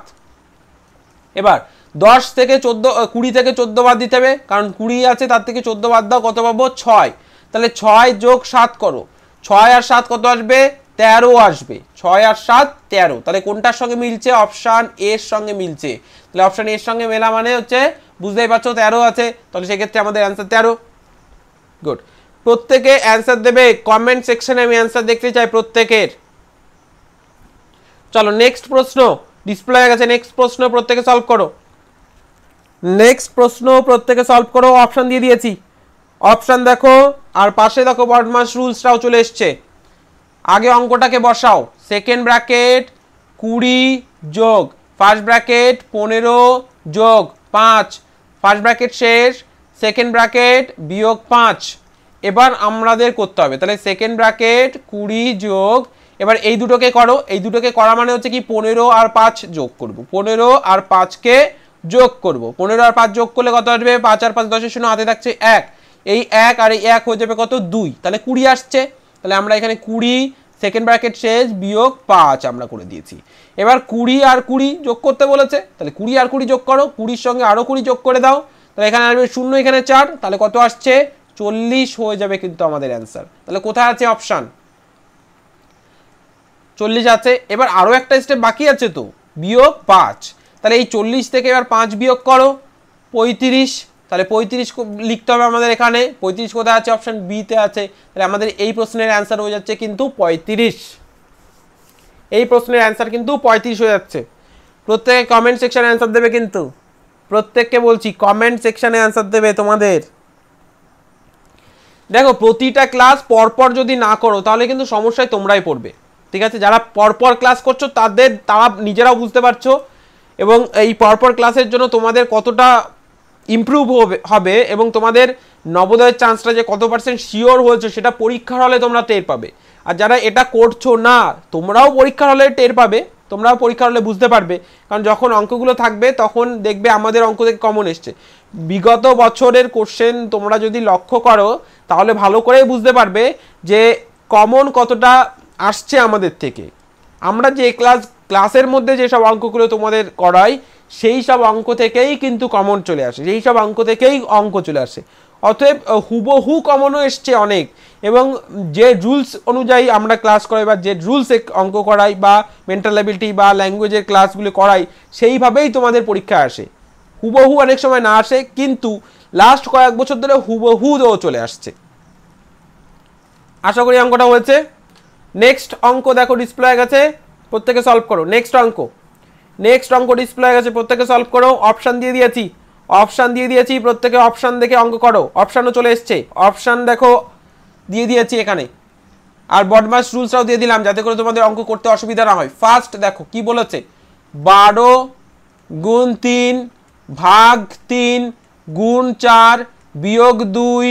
এবার 10 থেকে 14, 20 থেকে 14 বাদ দিতে হবে, কারণ 20 আছে, তার থেকে 14 বাদ দাও, কত পাবো? 6। তাহলে 6 যোগ 7 করো, 6 আর 7 কত আসবে? 13 আসবে। 6 আর 7 13। তাহলে কোনটার সঙ্গে মিলছে? অপশান এর সঙ্গে মিলছে। তাহলে অপশান এর সঙ্গে মেলা মানে হচ্ছে বুঝতেই পারছো 13 আছে, তাহলে সেক্ষেত্রে আমাদের অ্যান্সার 13। গুড। প্রত্যেকে অ্যান্সার দেবে কমেন্ট সেকশনে, আমি অ্যান্সার দেখতে চাই প্রত্যেকের। চলো নেক্সট প্রশ্ন ডিসপ্লে হয়ে গেছে। নেক্সট প্রশ্ন প্রত্যেকে সলভ করো। নেক্সট প্রশ্ন প্রত্যেকে সলভ করো। অপশান দিয়ে দিয়েছি, অপশান দেখো, আর পাশে দেখো বদমাস রুলসটাও চলে এসছে। আগে অঙ্কটাকে বসাও। সেকেন্ড ব্র্যাকেট 20 যোগ ফার্স্ট ব্র্যাকেট 15 যোগ 5, ফার্স্ট ব্র্যাকেট শেষ, সেকেন্ড ব্র্যাকেট বিয়োগ 5। এবার আমাদের করতে হবে তাহলে সেকেন্ড ব্র্যাকেট 20 যোগ, এবার এই দুটোকে করো, এই দুটোকে করা মানে হচ্ছে কি 15 আর 5 যোগ করব, 15 আর 5কে যোগ করব, 15 আর 5 যোগ করলে কত আসবে, 5 আর 5 10 শূন্য, হাতে থাকছে 1, এই 1 আর এই 1 হয়ে যাবে কত 2, তাহলে 20 আসছে। তাহলে আমরা এখানে 20 সেকেন্ড ব্র্যাকেট শেষ বিয়োগ 5 আমরা করে দিয়েছি। এবার 20 আর 20 যোগ করতে বলেছে, তাহলে 20 আর 20 যোগ করো, 20 সঙ্গে আরো 20 যোগ করে দাও, তাহলে এখানে আসবে 0, এখানে 4, তাহলে কত আসছে 40 হয়ে যাবে কিন্তু আমাদের অ্যান্সার। তাহলে কোথায় আছে অপশান 40 আছে। এবার আরো একটা স্টেপ বাকি আছে তো, বিয়োগ 5, তাহলে এই 40 থেকে এবার 5 বিয়োগ করো 35, তাহলে 35 লিখতে হবে আমাদের এখানে, 35 কোথায় আছে, অপশন বি তে আছে। তাহলে আমাদের এই প্রশ্নের অ্যান্সার হয়ে যাচ্ছে কিন্তু 35, এই প্রশ্নের অ্যান্সার কিন্তু 35 হয়ে যাচ্ছে। প্রত্যেকে কমেন্ট সেকশনে অ্যান্সার দেবে কিন্তু, প্রত্যেককে বলছি কমেন্ট সেকশনে অ্যান্সার দেবে তোমাদের। দেখো প্রতিটা ক্লাস পরপর যদি না করো তাহলে কিন্তু সমস্যায় তোমরাই পড়বে, ঠিক আছে। যারা পরপর ক্লাস করছো তারা নিজেরাও বুঝতে পারছো, এবং এই পরপর ক্লাসের জন্য তোমাদের কতটা ইমপ্রুভ হবে এবং তোমাদের নবোদয়ের চান্সটা যে কত পার্সেন্ট শিওর হয়েছে সেটা পরীক্ষার হলে তোমরা টের পাবে। আর যারা এটা করছো না তোমরাও পরীক্ষার হলে টের পাবে, তোমরাও পরীক্ষার হলে বুঝতে পারবে, কারণ যখন অঙ্কগুলো থাকবে তখন দেখবে আমাদের অঙ্ক থেকে কমন এসছে। বিগত বছরের কোশ্চেন তোমরা যদি লক্ষ্য করো তাহলে ভালো করে বুঝতে পারবে যে কমন কতটা আসছে আমাদের থেকে। আমরা যে ক্লাসের মধ্যে যেসব অঙ্কগুলো তোমাদের করাই সেই সব অঙ্ক থেকেই কিন্তু কমন চলে আসে, সেই সব অঙ্ক থেকেই অঙ্ক চলে আসে। অতএব হুবহু কমনও এসছে অনেক, এবং যে রুলস অনুযায়ী আমরা ক্লাস করাই বা যে রুলসে অঙ্ক করাই বা মেন্টাল অ্যাবিলিটি বা ল্যাঙ্গুয়েজের ক্লাসগুলো করাই সেইভাবেই তোমাদের পরীক্ষা আসে। হুবহু অনেক সময় না আসে, কিন্তু লাস্ট কয়েক বছর ধরে হুবহুও চলে আসছে। আশা করি অঙ্কটা হয়েছে। নেক্সট অঙ্ক দেখো ডিসপ্লে হয়ে গেছে, প্রত্যেকে সলভ করো। নেক্সট অঙ্ক ডিসপ্লে হয়ে গেছে, প্রত্যেকে সলভ করো। অপশান দিয়ে দিয়েছি, প্রত্যেকে অপশান দেখে অঙ্ক করো। অপশানও চলে এসছে, অপশান দেখো দিয়ে দিয়েছি এখানে, আর বডমাস রুলসটাও দিয়ে দিলাম যাতে করে তোমাদের অঙ্ক করতে অসুবিধা না হয়। ফার্স্ট দেখো কি বলেছে, 12 গুণ 3 ভাগ 3 গুণ 4 বিয়োগ 2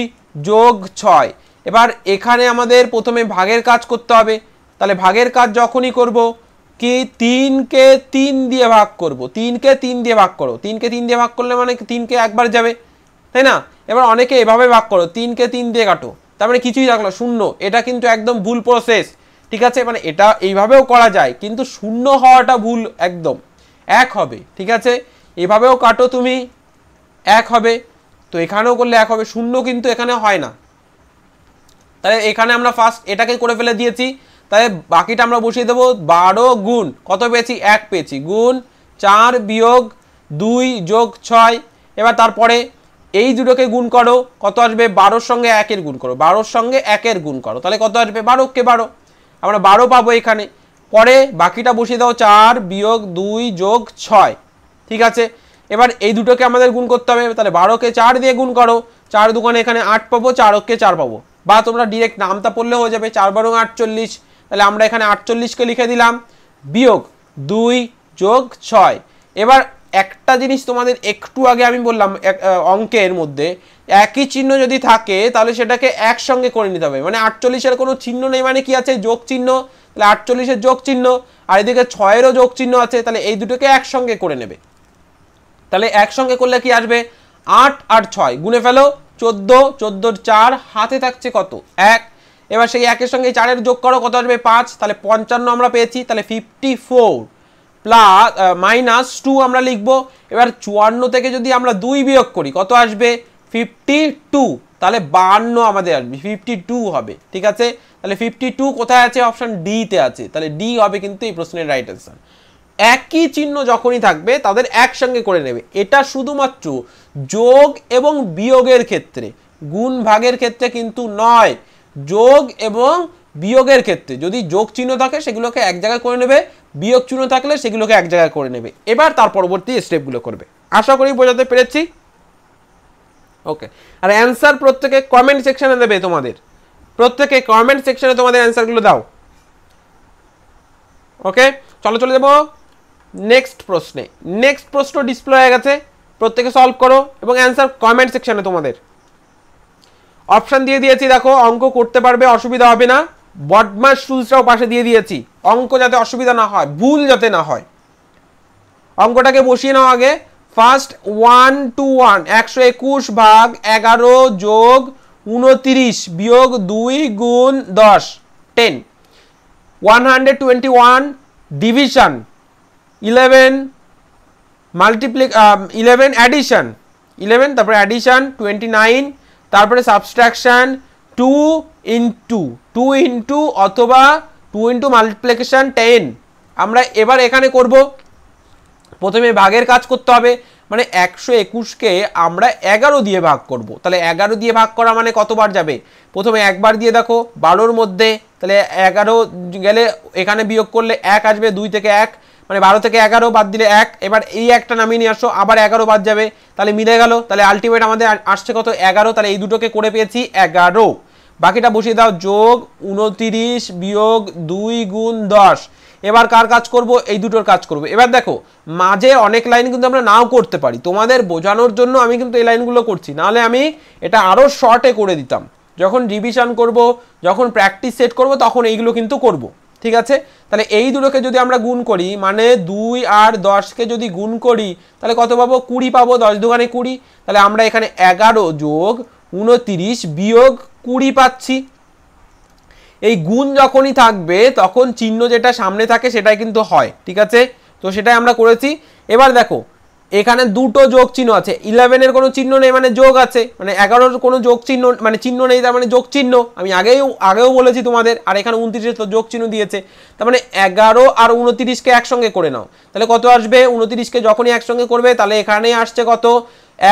যোগ 6। এবার এখানে আমাদের প্রথমে ভাগের কাজ করতে হবে, তাহলে ভাগের কাজ যখনই করব কি 3কে 3 দিয়ে ভাগ করব, 3কে 3 দিয়ে ভাগ করো, 3কে 3 দিয়ে ভাগ করলে মানে 3কে একবার যাবে, তাই না। এবার অনেকে এভাবে ভাগ করো, 3কে 3 দিয়ে কাটো, তার মানে কিছুই থাকলো 0, এটা কিন্তু একদম ভুল প্রসেস, ঠিক আছে। মানে এটা এইভাবেও করা যায় কিন্তু 0 হওয়াটা ভুল, একদম 1 হবে, ঠিক আছে। এভাবেও কাটো তুমি 1 হবে, তো এখানেও করলে 1 হবে, 0 কিন্তু এখানে হয় না। তাহলে এখানে আমরা ফার্স্ট এটাকে করে ফেলে দিয়েছি, তাহলে বাকিটা আমরা বসিয়ে দেবো 12 গুণ কত পেয়েছি 1 পেয়েছি, গুণ 4 বিয়োগ 2 যোগ 6। এবার তারপরে এই দুটোকে গুণ করো, কত আসবে 12 সঙ্গে 1 এর গুণ করো, 12 সঙ্গে 1 এর গুণ করো, তাহলে কত আসবে 12কে 12, আমরা 12 পাবো এখানে। পরে বাকিটা বসিয়ে দাও 4 বিয়োগ 2 যোগ 6, ঠিক আছে। এবার এই দুটোকে আমাদের গুণ করতে হবে, তাহলে 12কে 4 দিয়ে গুণ করো, 4 দুগুণে এখানে 8 পাবো, 4কে 4 পাবো, বা তোমরা ডিরেক্ট নামটা পড়লে হয়ে যাবে 4 12 48। তাহলে আমরা এখানে 48কে লিখে দিলাম, বিয়োগ 2 যোগ 6। এবার একটা জিনিস তোমাদের একটু আগে আমি বললাম, অঙ্কের মধ্যে একই চিহ্ন যদি থাকে তাহলে সেটাকে একসঙ্গে করে নিতে হবে। মানে 48-এর কোনো চিহ্ন নেই মানে কি আছে, যোগ চিহ্ন, তাহলে 48-এর যোগ চিহ্ন, আর এদিকে 6-এরও যোগ চিহ্ন আছে, তাহলে এই দুটোকে একসঙ্গে করে নেবে। তাহলে একসঙ্গে করলে কি আসবে 8 আর 6 গুণে ফেলো 14, 14 4 হাতে থাকছে কত 1। এবার সেই 1-এর সঙ্গে 4-এর যোগ করো, কত আসবে 5, তাহলে 55 আমরা পেয়েছি, তাহলে 54 প্লাস মাইনাস 2 আমরা লিখবো। এবার 54 থেকে যদি আমরা 2 বিয়োগ করি কত আসবে 52, তাহলে 52 আমাদের আসবে, 52 হবে, ঠিক আছে। তাহলে 52 কোথায় আছে, অপশন ডি তে আছে, তাহলে ডি হবে কিন্তু এই প্রশ্নের রাইট অ্যান্সার। একই চিহ্ন যখনই থাকবে তাদের একসঙ্গে করে নেবে, এটা শুধুমাত্র যোগ এবং বিয়োগের ক্ষেত্রে, গুণ ভাগের ক্ষেত্রে কিন্তু নয়। যোগ এবং বিয়োগের ক্ষেত্রে যদি যোগ চিহ্ন থাকে সেগুলোকে এক জায়গায় করে নেবে, বিয়োগ চিহ্ন থাকলে সেগুলোকে এক জায়গায় করে নেবে। এবার তার পরবর্তী স্টেপগুলো করবে। আশা করি বোঝাতে পেরেছি, ওকে। আর অ্যান্সার প্রত্যেকে কমেন্ট সেকশনে দেবে, তোমাদের প্রত্যেকে কমেন্ট সেকশনে তোমাদের অ্যান্সারগুলো দাও, ওকে। চলো চলে যাবো নেক্সট প্রশ্নে। নেক্সট প্রশ্ন ডিসপ্লে হয়ে গেছে, প্রত্যেকে সলভ করো এবং অ্যান্সার কমেন্ট সেকশনে তোমাদের। অপশন দিয়ে দিয়েছি, দেখো অঙ্ক করতে পারবে, অসুবিধা হবে না। বদমাস রুলসটাও পাশে দিয়ে দিয়েছি, অঙ্ক যাতে অসুবিধা না হয়, ভুল যাতে না হয়। অঙ্কটাকে বসিয়ে নাও আগে। ফার্স্ট 1 to 1 121 ভাগ 11 যোগ 29 বিয়োগ 2 গুণ 10 10 121 ডিভিশন 11 11 অ্যাডিশন 11, তারপরে অ্যাডিশন 29, তারপরে সাবস্ট্রাকশন 2 ইন্টু অথবা 2 ইন্টু মাল্টিপ্লিকেশন 10। আমরা এবার এখানে করব, প্রথমে ভাগের কাজ করতে হবে, মানে 121কে আমরা 11 দিয়ে ভাগ করব। তাহলে 11 দিয়ে ভাগ করা মানে কতবার যাবে, প্রথমে একবার দিয়ে দেখো 12র মধ্যে, তাহলে 11 গেলে এখানে বিয়োগ করলে 1 আসবে, 2 থেকে 1 মানে 12 থেকে 11 বাদ দিলে 1, এবার এই একটা নামিয়ে নিয়ে আসো, আবার 11 বাদ যাবে, তাহলে মিলে গেল। তাহলে আলটিমেট আমাদের আসছে কত, 11। তাহলে এই দুটোকে করে পেয়েছি 11, বাকিটা বসিয়ে দাও, যোগ 29 বিয়োগ 2 গুণ 10। এবার কার কাজ করব, এই দুটোর কাজ করব। এবার দেখো মাঝে অনেক লাইন কিন্তু আমরা নাও করতে পারি, তোমাদের বোঝানোর জন্য আমি কিন্তু এই লাইনগুলো করছি, নাহলে আমি এটা আরও শর্টে করে দিতাম। যখন রিভিশন করব, যখন প্র্যাকটিস সেট করব, তখন এইগুলো কিন্তু করব, ঠিক আছে। তাহলে এই দুটোকে যদি আমরা গুণ করি, মানে 2 আর 10কে যদি গুণ করি, তাহলে কত পাবো, 20 পাবো, 10 দুগুণে 20। তাহলে আমরা এখানে 11 যোগ 29 বিয়োগ 20 পাচ্ছি। এই গুণ যখনই থাকবে তখন চিহ্ন যেটা সামনে থাকে সেটাই কিন্তু হয়, ঠিক আছে। তো সেটাই আমরা করেছি। এবার দেখো এখানে দুটো যোগ চিহ্ন আছে, 11-এর কোনো চিহ্ন নেই মানে যোগ আছে, মানে 11-র কোনো যোগ চিহ্ন মানে চিহ্ন নেই, তার মানে যোগ চিহ্ন, আমি আগেও বলেছি তোমাদের। আর এখানে 29-এর তো যোগ চিহ্ন দিয়েছে, তার মানে 11 আর 29কে একসঙ্গে করে নাও, তাহলে কত আসবে, 29কে যখনই একসঙ্গে করবে তাহলে এখানে আসছে কত,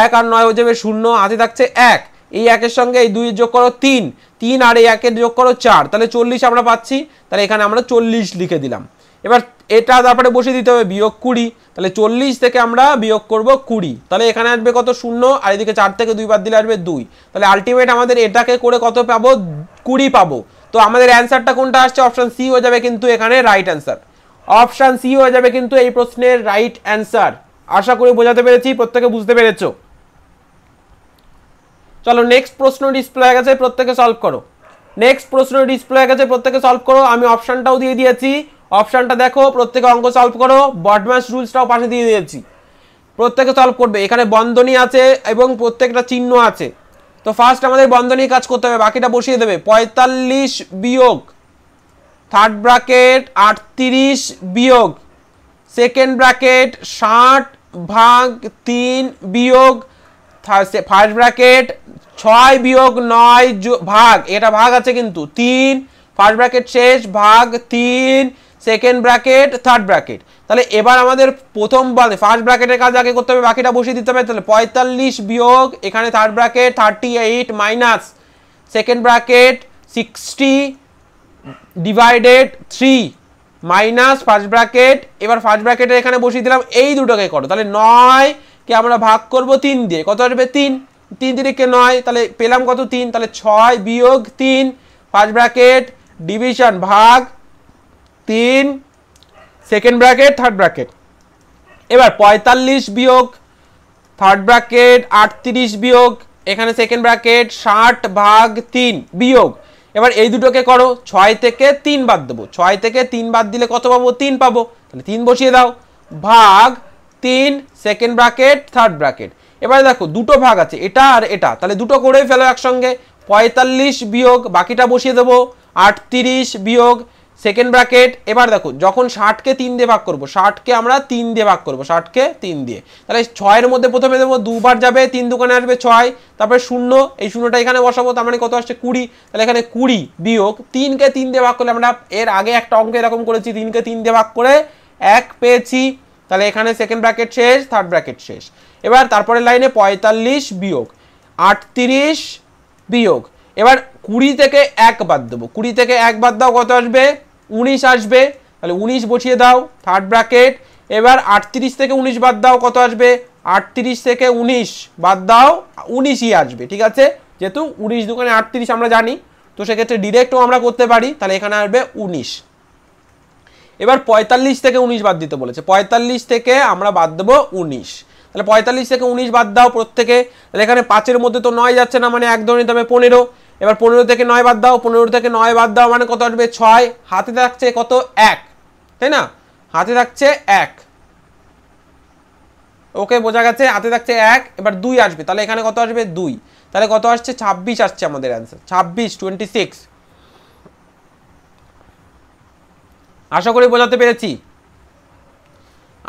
1 আর 9 হয়ে যাবে 0, হাতে থাকছে 1, এই 1-এর সঙ্গে এই 2 যোগ করো 3 আর এই 1-এর যোগ করো 4, তাহলে 40 আমরা পাচ্ছি। তাহলে এখানে আমরা 40 লিখে দিলাম। এবার এটা তারপরে বসিয়ে দিতে হবে বিয়োগ 20, তাহলে 40 থেকে আমরা বিয়োগ করব 20, তাহলে এখানে আসবে কত, 0, আর এদিকে 4 থেকে 2 বাদ দিলে আসবে 2। তাহলে আলটিমেট আমাদের এটাকে করে কত পাবো, 20 পাবো। তো আমাদের অ্যান্সারটা কোনটা আসছে, অপশন সি হয়ে যাবে কিন্তু এখানে রাইট অ্যান্সার। অপশন সি হয়ে যাবে কিন্তু এই প্রশ্নের রাইট অ্যান্সার। আশা করি বোঝাতে পেরেছি, প্রত্যেকে বুঝতে পেরেছো। চলো নেক্সট প্রশ্ন ডিসপ্লে হয়ে গেছে, প্রত্যেকে সলভ করো। নেক্সট প্রশ্ন ডিসপ্লে হয়ে গেছে, প্রত্যেকে সলভ করো। আমি অপশনটাও দিয়ে দিয়েছি, অপশনটা দেখো, প্রত্যেকে অঙ্ক সলভ করো। বদমাস রুলসটাও পাশে দিয়ে দিয়েছি, প্রত্যেকে সলভ করবে। এখানে বন্ধনী আছে এবং প্রত্যেকটা চিহ্ন আছে। তো ফার্স্ট আমাদের বন্ধনী কাজ করতে হবে, বাকিটা বসিয়ে দেবে। 45 বিয়োগ থার্ড ব্র্যাকেট 38 বিয়োগ সেকেন্ড ব্র্যাকেট 60 ভাগ 3 বিয়োগ ফার্স্ট ব্র্যাকেট 6 বিয়োগ 9 ভাগ, এটা ভাগ আছে কিন্তু 3, ফার্স্ট ব্র্যাকেট শেষ ভাগ 3 সেকেন্ড ব্র্যাকেট থার্ড ব্র্যাকেট। তাহলে এবার আমাদের প্রথম ফার্স্ট ব্র্যাকেটের কাজ আগে করতে হবে, বাকিটা বসিয়ে দিতে হবে। তাহলে 45 বিয়োগ এখানে third bracket 38 minus second bracket 60 divided 3 minus first bracket. এবার ফার্স্ট ব্র্যাকেটের এখানে বসিয়ে দিলাম, এই দুটোকে করো। তাহলে 9 কে আমরা ভাগ করব 3 দিয়ে, কত আসবে 3 3 9, তাহলে পেলাম কত 3। তাহলে 6 বিয়োগ 3 ফার্স্ট ব্র্যাকেট ডিভিশন ভাগ 3 সেকেন্ড ব্র্যাকেট থার্ড ব্র্যাকেট। এবার 45 বিয়োগ থার্ড ব্র্যাকেট 38 বিয়োগ এখানে সেকেন্ড ব্র্যাকেট 60 ভাগ 3 বিয়োগ। এবার এই দুটোকে করো, 6 থেকে 3 বাদ দেবো, 6 থেকে 3 বাদ দিলে কত পাবো, 3 পাবো। তাহলে 3 বসিয়ে দাও ভাগ 3 সেকেন্ড ব্র্যাকেট থার্ড ব্র্যাকেট। এবার দেখো দুটো ভাগ আছে, এটা আর এটা, তাহলে দুটো করেই ফেলো একসঙ্গে। 45 বিয়োগ বাকিটা বসিয়ে দেবো 38 বিয়োগ সেকেন্ড ব্র্যাকেট। এবার দেখো যখন 60কে 3 দিয়ে ভাগ করবো, 60কে আমরা 3 দিয়ে ভাগ করবো, 60কে 3 দিয়ে, তাহলে 6-এর মধ্যে প্রথমে দেবো, দুবার যাবে, 3 দুগুণে আসবে 6, তারপরে 0, এই 0টা এখানে বসাবো, তার মানে কত আসছে 20। তাহলে এখানে 20 বিয়োগ 3কে 3 দিয়ে ভাগ করলে, আমরা এর আগে একটা অঙ্ক এরকম করেছি, 3কে 3 দিয়ে ভাগ করে 1 পেয়েছি। তাহলে এখানে সেকেন্ড ব্র্যাকেট শেষ, থার্ড ব্র্যাকেট শেষ। এবার তারপরে লাইনে 45 বিয়োগ 38 বিয়োগ, এবার 20 থেকে 1 বাদ দেবো, 20 থেকে 1 বাদ দাও, কত আসবে 19 আসবে। তাহলে 19 বসিয়ে দাও থার্ড ব্র্যাকেট। এবার 38 থেকে 19 বাদ দাও, কত আসবে 38 থেকে 19 বাদ দাও 19ই আসবে, ঠিক আছে। যেহেতু 19 দুগুণে 38 আমরা জানি, তো সেক্ষেত্রে ডিরেক্টও আমরা করতে পারি। তাহলে এখানে আসবে 19। এবার 45 থেকে 19 বাদ দিতে বলেছে, 45 থেকে আমরা বাদ দেবো 19, তাহলে 45 থেকে 19 বাদ দাও প্রত্যেকে, তাহলে এখানে 5-এর মধ্যে তো 9 যাচ্ছে না, মানে 1 ধরে নিতে হবে 15। এবার 15 থেকে 9 বাদ দাও, 15 থেকে 9 বাদ দাও মানে কত আসবে 6, হাতে থাকছে কত 1, তাই না, হাতে থাকছে 1। ওকে বোঝা গেছে, হাতে থাকছে 1, এবার 2 আসবে, তাহলে এখানে কত আসবে 2, তাহলে কত আসছে 26 আসছে আমাদের অ্যান্সার, 26। আশা করি বোঝাতে পেরেছি,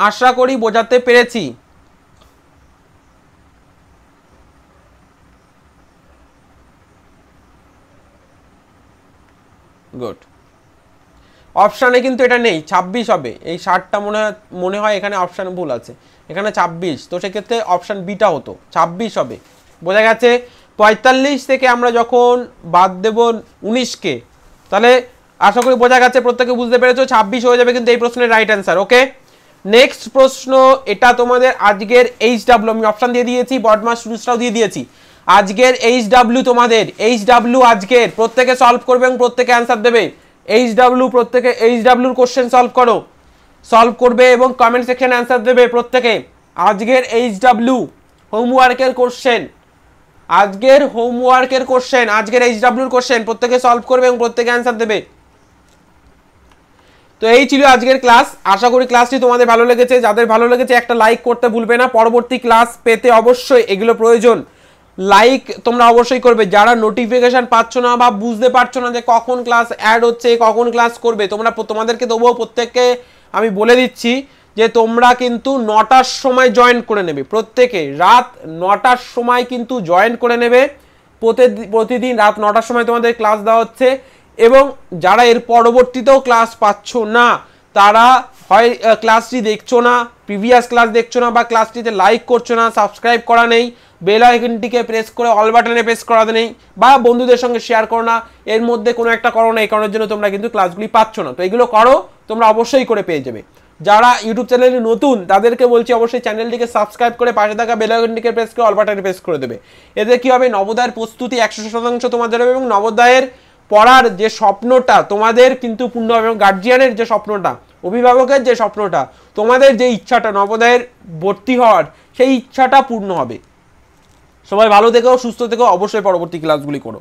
আশা করি বোঝাতে পেরেছি। গুড, অপশানে কিন্তু এটা নেই, 26 হবে, এই 60টা মনে হয় এখানে অপশানে ভুল আছে, এখানে 26, তো সেক্ষেত্রে অপশান বিটা হতো, 26 হবে। বোঝা গেছে। 45 থেকে আমরা যখন বাদ দেব 19কে, তাহলে আশা করি বোঝা গেছে, প্রত্যেকে বুঝতে পেরেছো, 26 হয়ে যাবে কিন্তু এই প্রশ্নের রাইট অ্যান্সার। ওকে, নেক্সট প্রশ্ন, এটা তোমাদের আজকের HW, আমি অপশান দিয়ে দিয়েছি, বডমাস রুলসটাও দিয়ে দিয়েছি। আজকের HW তোমাদের, HW আজকের প্রত্যেকে সলভ করবে এবং প্রত্যেকে অ্যান্সার দেবে। HW প্রত্যেকে HWর কোশ্চেন সলভ করবে এবং কমেন্ট সেকশনে অ্যান্সার দেবে প্রত্যেকে। আজকের HW হোমওয়ার্কের কোশ্চেন, আজকের HWর কোশ্চেন প্রত্যেকে সলভ করবে এবং প্রত্যেকে অ্যান্সার দেবে। তো এই ছিল আজকের ক্লাস, আশা করি ক্লাসটি তোমাদের ভালো লেগেছে। যাদের ভালো লেগেছে একটা লাইক করতে ভুলবে না। পরবর্তী ক্লাস পেতে অবশ্যই এগুলো প্রয়োজন, লাইক তোমরা অবশ্যই করবে। যারা নোটিফিকেশন পাচ্ছ না বা বুঝতে পারছো না যে কখন ক্লাস অ্যাড হচ্ছে, কখন ক্লাস করবে, তোমাদেরকে দেবো প্রত্যেককে আমি বলে দিচ্ছি যে তোমরা কিন্তু 9টার সময় জয়েন করে নেবে, প্রত্যেকে রাত 9টার সময় কিন্তু জয়েন করে নেবে। প্রতিদিন রাত 9টার সময় তোমাদের ক্লাস দেওয়া হচ্ছে। এবং যারা এর পরবর্তীতেও ক্লাস পাচ্ছ না, তারা হয় ক্লাসটি দেখছো না, প্রিভিয়াস ক্লাস দেখছো না, বা ক্লাসটিতে লাইক করছো না, সাবস্ক্রাইব করা নেই, বেল আইকনটিকে প্রেস করে অল বাটনে প্রেস করা নেই, বা বন্ধুদের সঙ্গে শেয়ার করো না, এর মধ্যে কোনো একটা করো না, এই কারণের জন্য তোমরা কিন্তু ক্লাসগুলি পাচ্ছ না। তো এগুলো করো, তোমরা অবশ্যই করে পেয়ে যাবে। যারা ইউটিউব চ্যানেলে নতুন তাদেরকে বলছি অবশ্যই চ্যানেলটিকে সাবস্ক্রাইব করে পাশে থাকা বেল আইকনটিকে প্রেস করে অল বাটনে প্রেস করে দেবে। এতে কি হবে, নবোদয়ের প্রস্তুতি 100% তোমাদের হবে এবং নবোদয়ের পড়ার যে স্বপ্নটা তোমাদের কিন্তু পূর্ণ হবে, এবং গার্জিয়ানের যে স্বপ্নটা, অভিভাবকের যে স্বপ্নটা, তোমাদের যে ইচ্ছাটা নবোদয়ের ভর্তি হওয়ার, সেই ইচ্ছাটা পূর্ণ হবে। সবাই ভালো থেকো, সুস্থ থেকো, অবশ্যই পরবর্তী ক্লাসগুলি করো।